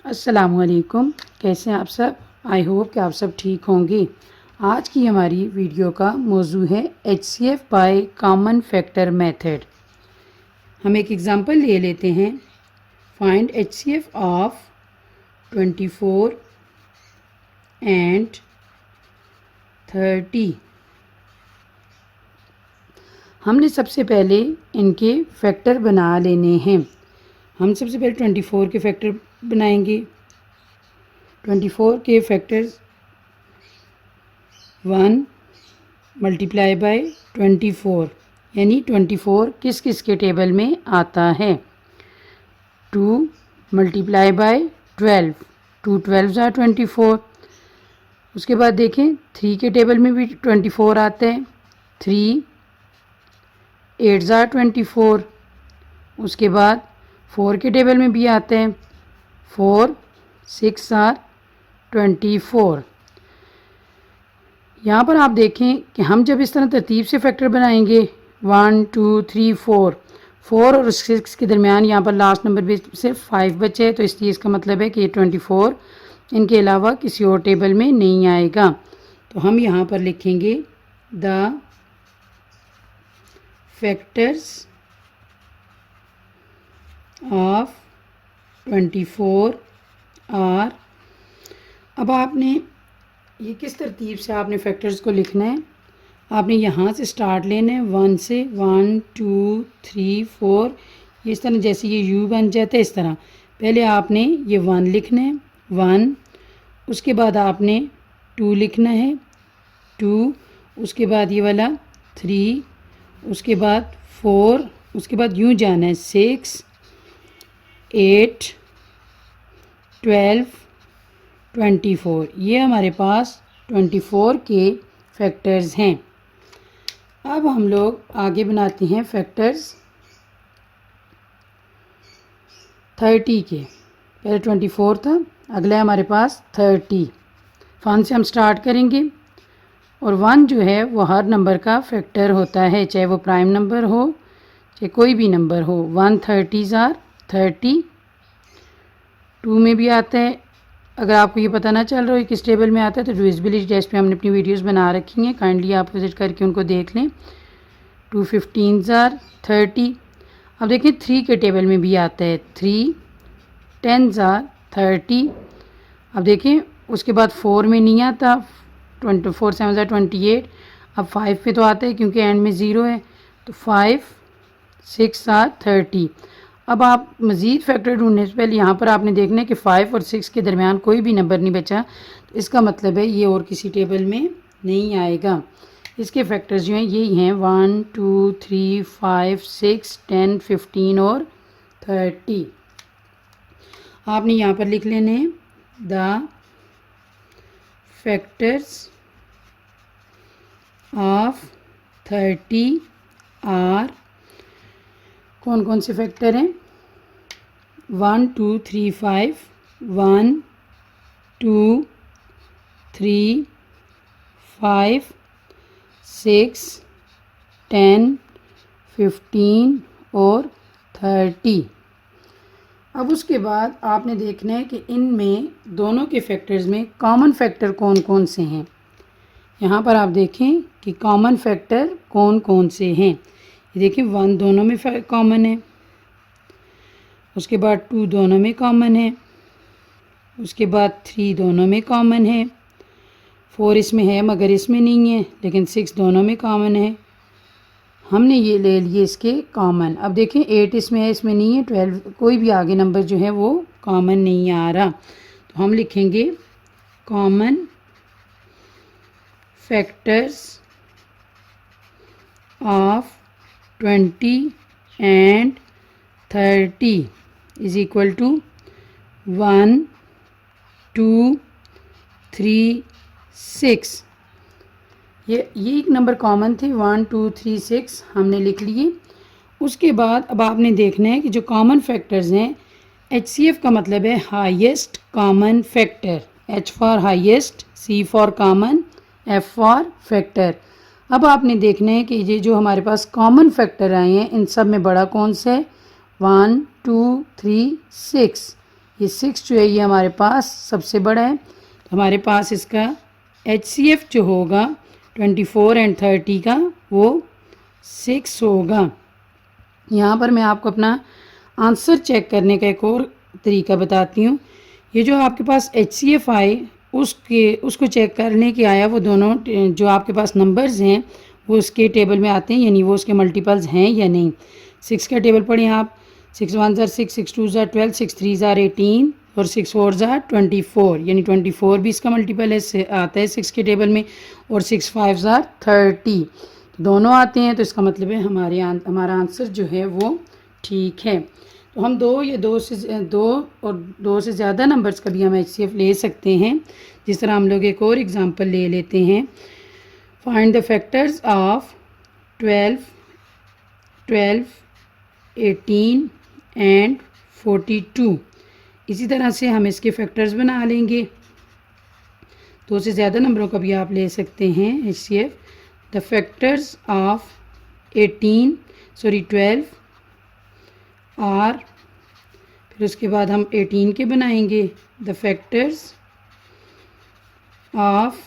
अस्सलामुअलैकुम। कैसे हैं आप सब? आई होप कि आप सब ठीक होंगे। आज की हमारी वीडियो का मौजू है HCF by common factor method. हम एक एग्ज़ाम्पल ले लेते हैं। Find HCF of 24 and 30। हमने सबसे पहले इनके फैक्टर बना लेने हैं। हम सबसे पहले 24 के फैक्टर बनाएंगे। 24 के फैक्टर्स 1 मल्टीप्लाई बाय 24 यानी 24 किस किस के टेबल में आता है। 2 मल्टीप्लाई बाय 12, 2 12 are 24। उसके बाद देखें 3 के टेबल में भी 24 आते हैं। 3 8 are 24। उसके बाद 4 के टेबल में भी आते हैं। 4 6 are 24। यहाँ पर आप देखें कि हम जब इस तरह तरतीब से फैक्टर बनाएंगे 1 2 3 4 और 6 के दरमियान यहाँ पर लास्ट नंबर भी सिर्फ 5 बचे हैं, तो इसलिए इसका मतलब है कि ये 24 इनके अलावा किसी और टेबल में नहीं आएगा। तो हम यहाँ पर लिखेंगे द फैक्टर्स ऑफ 24 आर। अब आपने ये किस तरतीब से आपने फैक्टर्स को लिखना है। आपने यहाँ से स्टार्ट लेना है 1 से 1 2 3 4। इस तरह जैसे ये U बन जाता है इस तरह पहले आपने ये 1 लिखना है 1। उसके बाद आपने 2 लिखना है 2। उसके बाद ये वाला 3। उसके बाद 4। उसके बाद यूँ जाना है 6 8 12 24। ये हमारे पास 24 के फैक्टर्स हैं। अब हम लोग आगे बनाते हैं फैक्टर्स 30 के। पहले 24 था, अगला हमारे पास 30। 1 से हम स्टार्ट करेंगे और 1 जो है वो हर नंबर का फैक्टर होता है, चाहे वो प्राइम नंबर हो चाहे कोई भी नंबर हो। 1 30s are 30। 2 में भी आता है। अगर आपको ये पता ना चल रहा हो किस टेबल में आता है तो डिविजिबिलिटी टेस्ट पे हमने अपनी वीडियोस बना रखी हैं, काइंडली आप विजिट करके उनको देख लें। 2 15s are 30। अब देखिए 3 के टेबल में भी आता है 3 10s are 30। अब देखिए उसके बाद 4 में नहीं आता, 24 7s are 28। अब 5 पे तो आता है क्योंकि एंड में 0 है, तो 5 6 are 30। अब आप मज़ीद फैक्टर ढूंढने से पहले यहाँ पर आपने देखना है कि 5 और 6 के दरमियान कोई भी नंबर नहीं बचा, तो इसका मतलब है ये और किसी टेबल में नहीं आएगा। इसके फैक्टर्स जो हैं यही हैं 1 2 3 5 6 10 15 और 30। आपने यहाँ पर लिख लेने हैं द फैक्टर्स ऑफ 30 आर। कौन कौन से फैक्टर हैं? 1 2 3 5 1 2 3 5 6 10 15 और 30। अब उसके बाद आपने देखना है कि इनमें दोनों के फैक्टर्स में कॉमन फैक्टर कौन कौन से हैं। यहाँ पर आप देखें कि कॉमन फैक्टर कौन कौन से हैं। ये देखिए 1 दोनों में कॉमन है। उसके बाद 2 दोनों में कॉमन है। उसके बाद 3 दोनों में कॉमन है। 4 इसमें है मगर इसमें नहीं है, लेकिन 6 दोनों में कॉमन है। हमने ये ले लिए इसके कॉमन। अब देखें 8 इसमें है, इसमें नहीं है। 12 कोई भी आगे नंबर जो है वो कॉमन नहीं आ रहा, तो हम लिखेंगे common factors of 20 and 30 is equal to 1 2 3 6। ये एक नंबर कॉमन थे 1 2 3 6 हमने लिख लिए। उसके बाद अब आपने देखना है कि जो कॉमन फैक्टर्स हैं, HCF का मतलब है highest common factor. H for highest, C for common, F for factor. अब आपने देखना है कि ये जो हमारे पास कॉमन फैक्टर आए हैं इन सब में बड़ा कौन सा है? 1 2 3 6। ये 6 जो है ये हमारे पास सबसे बड़ा है, तो हमारे पास इसका HCF जो होगा 24 एंड 30 का वो 6 होगा। यहाँ पर मैं आपको अपना आंसर चेक करने का एक और तरीका बताती हूँ। ये जो आपके पास HCF आए उसको चेक करने के आया, वो दोनों जो आपके पास नंबर्स हैं वो उसके टेबल में आते हैं, यानी वो उसके मल्टीपल्स हैं या नहीं। 6 का टेबल पढ़ें आप, 6 1 ज़ार 6, 6 2 ज़ार 12, 6 3 ज़ार 18 और 6 4 ज़ार 24, यानी 24 भी इसका मल्टीपल है, आता है 6 के टेबल में। और 6 5 ज़ार 30, दोनों आते हैं, तो इसका मतलब है हमारा आंसर जो है वो ठीक है। तो हम दो से ज़्यादा नंबर्स का भी हम HCF ले सकते हैं। जिस तरह हम लोग एक और एग्जांपल ले लेते हैं, find the factors of 12, 18 and 42। इसी तरह से हम इसके फैक्टर्स बना लेंगे। 2 से ज़्यादा नंबरों का भी आप ले सकते हैं HCF। The factors of 12 are, फिर उसके बाद हम 18 के बनाएंगे। The factors of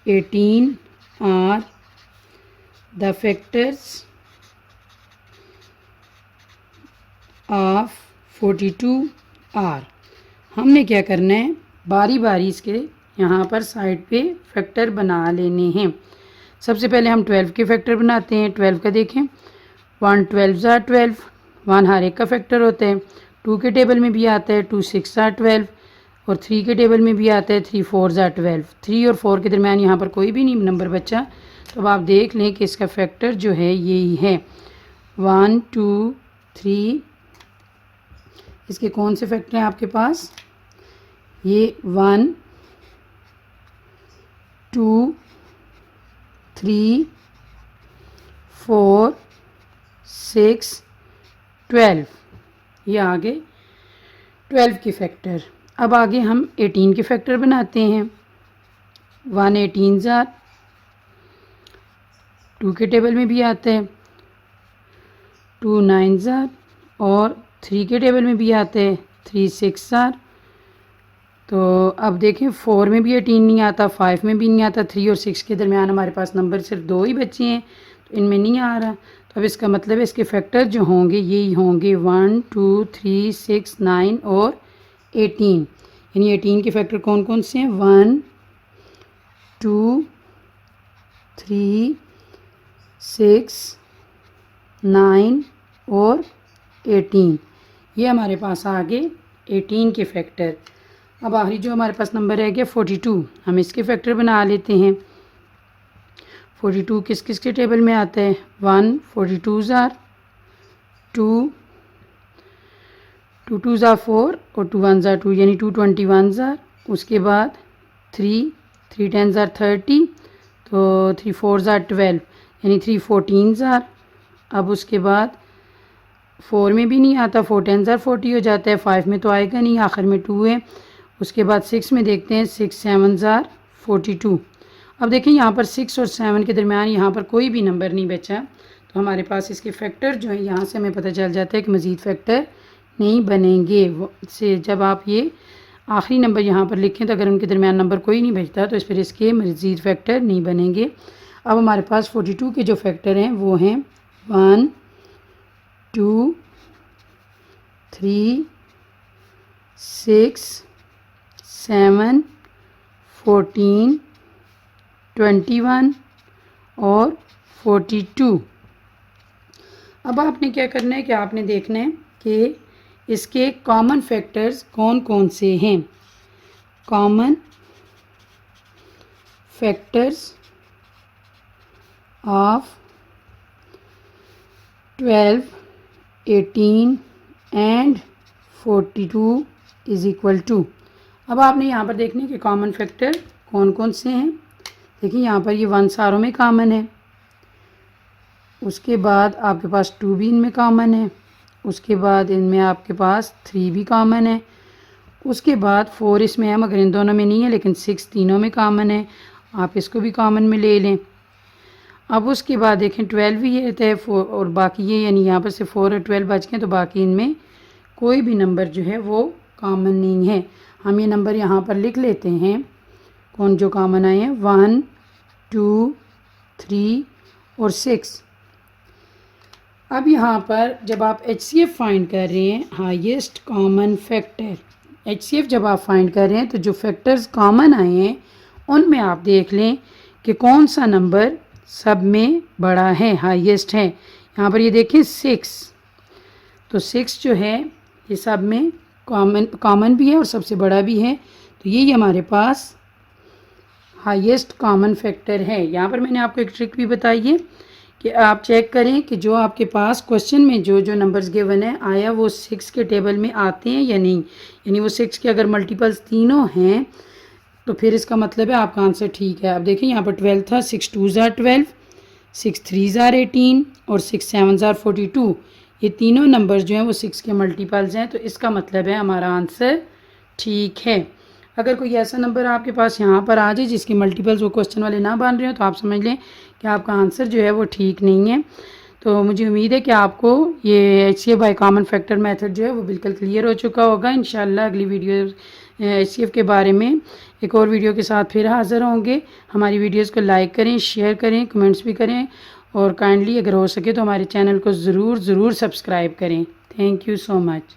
18 are, the factors of 42 are. हमने क्या करना है, बारी बारी इसके यहाँ पर साइड पे फैक्टर बना लेने हैं। सबसे पहले हम 12 के फैक्टर बनाते हैं। 12 का देखें, 1 12 ज़ार 12, 1 हर एक का फैक्टर होता है। 2 के टेबल में भी आता है 2 6 ज़ार 12, और 3 के टेबल में भी आता है 3 4 ज़ार 12। 3 और 4 के दरमियान यहाँ पर कोई भी नहीं नंबर बचा, तो अब आप देख लें कि इसका फैक्टर जो है यही है 1 2 3। इसके कौन से फैक्टर हैं आपके पास, ये 1 2 3 4 6 12, ये आगे 12 के फैक्टर। अब आगे हम 18 के फैक्टर बनाते हैं। 1 18 ज़ार, 2 के टेबल में भी आता है 2 9 ज़ार, और 3 के टेबल में भी आता है 3 6 ज़ार। तो अब देखें 4 में भी 18 नहीं आता, 5 में भी नहीं आता, 3 और 6 के दरमियान हमारे पास नंबर सिर्फ 2 ही बचे हैं, तो इनमें नहीं आ रहा। तो अब इसका मतलब है इसके फैक्टर जो होंगे यही होंगे 1 2 3 6 9 और 18। यानी 18 के फैक्टर कौन कौन से हैं, 1 2 3 6 9 और 18, ये हमारे पास आ गए 18 के फैक्टर। अब आखिरी जो हमारे पास नंबर रह गया 42, हम इसके फैक्टर बना लेते हैं। 42 किस किस के टेबल में आता है, 1 42 ज़ार 2 2 2 ज़ार 4 और 2 1 ज़ार 2, यानी 2 21 ज़ार। उसके बाद 3 3 10 ज़ार 30, तो 3 4 ज़ार 12, यानी 3 14 ज़ार। अब उसके बाद 4 में भी नहीं आता, 4 10 ज़ार 40 हो जाता है, 5 में तो आएगा नहीं, आखिर में 2 है। उसके बाद 6 में देखते हैं 6 7 ज़ार 42। अब देखें यहाँ पर 6 और 7 के दरमियान यहाँ पर कोई भी नंबर नहीं बचा, तो हमारे पास इसके फैक्टर जो है यहाँ से हमें पता चल जाता है कि मज़ीद फैक्टर नहीं बनेंगे। से जब आप ये आखिरी नंबर यहाँ पर लिखें तो अगर उनके दरमियान नंबर कोई नहीं बचता तो इस पर इसके मज़ीद फैक्टर नहीं बनेंगे। अब हमारे पास 42 के जो फैक्टर हैं वो हैं 1 2 3 6 7 14 21 और 42। अब आपने क्या करना है कि आपने देखना है कि इसके कॉमन फैक्टर्स कौन कौन से हैं। Common factors of 12 18 and 42 is equal to. अब आपने यहाँ पर देखने के कॉमन फैक्टर कौन कौन से हैं। देखिए यहाँ पर ये 1 सारों में कॉमन है, उसके बाद आपके पास 2 भी इनमें कॉमन है, उसके बाद इनमें आपके पास 3 भी कॉमन है, उसके बाद 4 इसमें है मगर इन दोनों में नहीं है, लेकिन 6 तीनों में कॉमन है, आप इसको भी कॉमन में ले लें। अब उसके बाद देखें 12 भी ये रहता है 4 और बाकी ये, यानी यहाँ पर से 4 और 12 बच गए, तो बाकी इनमें कोई भी नंबर जो है वो कॉमन नहीं है। हम ये नंबर यहाँ पर लिख लेते हैं कौन जो कॉमन आए हैं, 1 2 3 और 6। अब यहाँ पर जब आप HCF फाइंड कर रहे हैं, हाईएस्ट कॉमन फैक्टर, HCF जब आप फाइंड कर रहे हैं तो जो फैक्टर्स कॉमन आए हैं उनमें आप देख लें कि कौन सा नंबर सब में बड़ा है, हाईएस्ट है। यहाँ पर ये देखें 6, तो 6 जो है ये सब में कॉमन भी है और सबसे बड़ा भी है, तो ये हमारे पास हाईएस्ट कॉमन फैक्टर है। यहाँ पर मैंने आपको एक ट्रिक भी बताई है कि आप चेक करें कि जो आपके पास क्वेश्चन में जो जो नंबर्स गिवन है आया वो 6 के टेबल में आते हैं या नहीं, यानी वो 6 के अगर मल्टीपल्स तीनों हैं तो फिर इसका मतलब है आपका आंसर ठीक है। अब देखिए यहाँ पर 12 था, 6 2s are 12, 6 3s are 18 और 6 7s are 42। ये तीनों नंबर्स जो हैं वो 6 के मल्टीपल्स हैं, तो इसका मतलब है हमारा आंसर ठीक है। अगर कोई ऐसा नंबर आपके पास यहाँ पर आ जाए जिसके मल्टीपल्स वो क्वेश्चन वाले ना बन रहे हो तो आप समझ लें कि आपका आंसर जो है वो ठीक नहीं है। तो मुझे उम्मीद है कि आपको ये HCF by common factor method जो है वो बिल्कुल क्लियर हो चुका होगा। इंशाल्लाह अगली वीडियो HCF के बारे में एक और वीडियो के साथ फिर हाज़िर होंगे। हमारी वीडियोस को लाइक करें, शेयर करें, कमेंट्स भी करें और काइंडली अगर हो सके तो हमारे चैनल को ज़रूर सब्सक्राइब करें। Thank you so much.